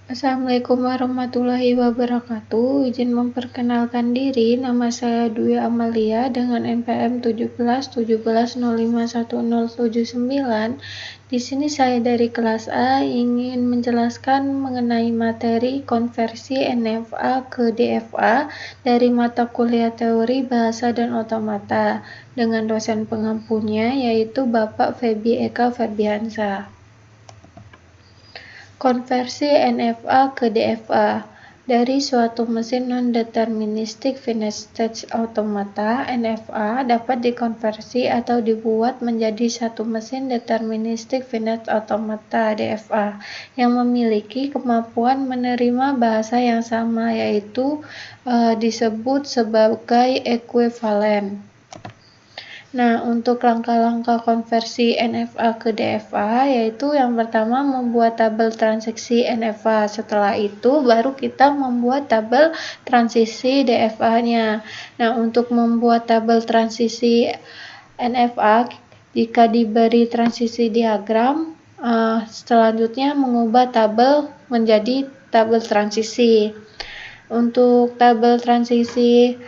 Assalamualaikum warahmatullahi wabarakatuh. Izin memperkenalkan diri, nama saya Dwi Amalia dengan NPM 1717015109. Di sini saya dari kelas A ingin menjelaskan mengenai materi konversi NFA ke DFA dari mata kuliah teori bahasa dan otomata dengan dosen pengampunya yaitu Bapak Febi Eka Ferdiansyah. Konversi NFA ke DFA dari suatu mesin non-deterministic finite state automata (NFA) dapat dikonversi atau dibuat menjadi satu mesin deterministic finite automata (DFA) yang memiliki kemampuan menerima bahasa yang sama, yaitu disebut sebagai ekuivalen. Nah, untuk langkah-langkah konversi NFA ke DFA, yaitu yang pertama membuat tabel transaksi NFA. Setelah itu, baru kita membuat tabel transisi DFA-nya. Nah, untuk membuat tabel transisi NFA, jika diberi transisi diagram, selanjutnya mengubah tabel menjadi tabel transisi. Untuk tabel transisi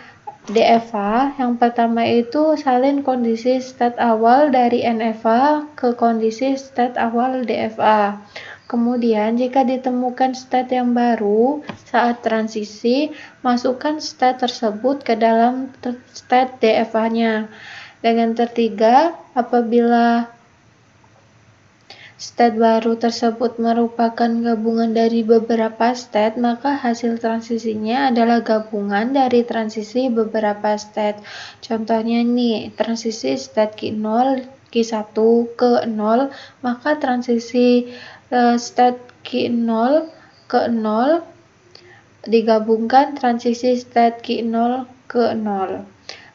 DFA, yang pertama itu salin kondisi state awal dari NFA ke kondisi state awal DFA. Kemudian, jika ditemukan state yang baru saat transisi, masukkan state tersebut ke dalam state DFA-nya. Dan yang ketiga, apabila state baru tersebut merupakan gabungan dari beberapa state, maka hasil transisinya adalah gabungan dari transisi beberapa state. Contohnya nih, transisi state Q0, Q1 ke 0, maka transisi state Q0 ke 0 digabungkan transisi state Q0 ke 0.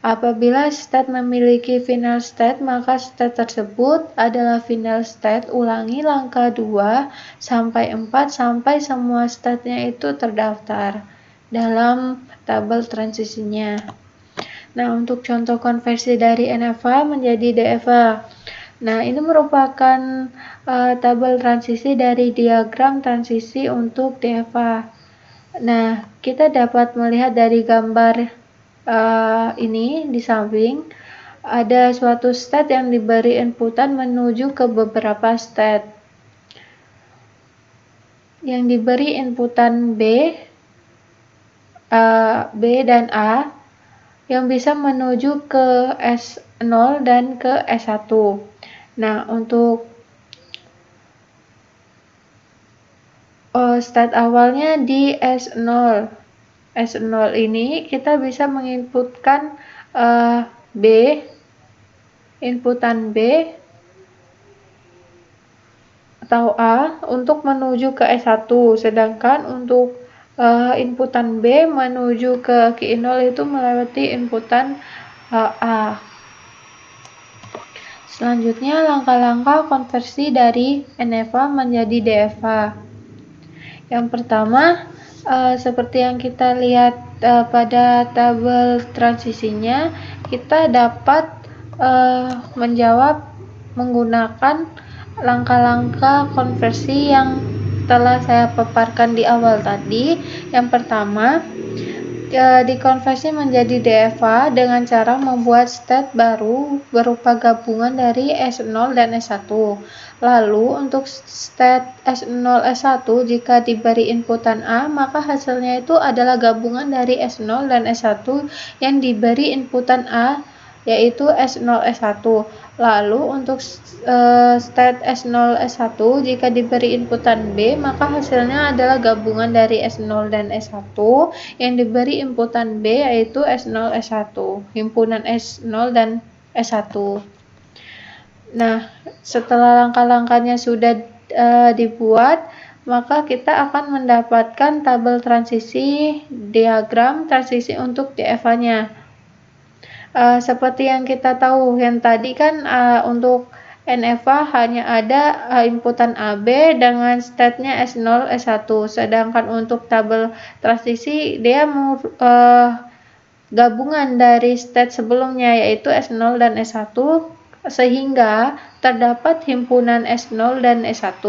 Apabila state memiliki final state, maka state tersebut adalah final state. Ulangi langkah 2 sampai 4 sampai semua state-nya itu terdaftar dalam tabel transisinya. Nah, untuk contoh konversi dari NFA menjadi DFA. Nah, ini merupakan tabel transisi dari diagram transisi untuk DFA. Nah, kita dapat melihat dari gambar ini di samping ada suatu state yang diberi inputan menuju ke beberapa state. Yang diberi inputan B dan A yang bisa menuju ke S0 dan ke S1. Nah, untuk state awalnya di S0. S0 ini kita bisa menginputkan inputan B atau A untuk menuju ke S1, sedangkan untuk inputan B menuju ke Q0 itu melewati inputan A. Selanjutnya, langkah-langkah konversi dari NFA menjadi DFA. Yang pertama, seperti yang kita lihat pada tabel transisinya, kita dapat menjawab menggunakan langkah-langkah konversi yang telah saya paparkan di awal tadi. Yang pertama, dikonversi menjadi DFA dengan cara membuat state baru berupa gabungan dari S0 dan S1. Lalu untuk state S0 S1 jika diberi inputan A, maka hasilnya itu adalah gabungan dari S0 dan S1 yang diberi inputan A, yaitu S0 S1. Lalu untuk state S0 S1 jika diberi inputan B, maka hasilnya adalah gabungan dari S0 dan S1 yang diberi inputan B, yaitu S0 S1, himpunan S0 dan S1. Nah, setelah langkah-langkahnya sudah dibuat, maka kita akan mendapatkan tabel transisi, diagram transisi untuk DFA-nya. Seperti yang kita tahu, yang tadi kan untuk NFA hanya ada inputan AB dengan state-nya S0, S1. Sedangkan untuk tabel transisi, dia gabungan dari state sebelumnya, yaitu S0 dan S1, sehingga terdapat himpunan S0 dan S1.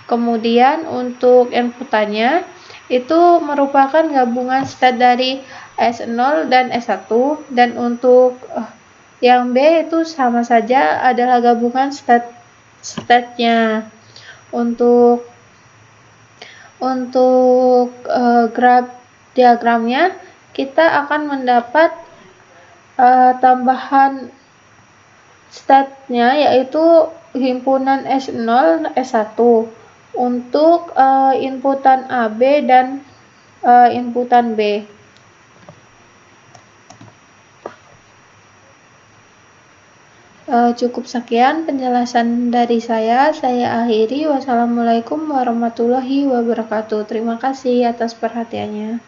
Kemudian untuk inputannya itu merupakan gabungan stat dari S0 dan S1, dan untuk yang B itu sama saja adalah gabungan statnya. Untuk graf diagramnya kita akan mendapat tambahan statnya yaitu himpunan S0 S1 untuk inputan AB dan inputan B. Cukup sekian penjelasan dari saya akhiri. Wassalamualaikum warahmatullahi wabarakatuh. Terima kasih atas perhatiannya.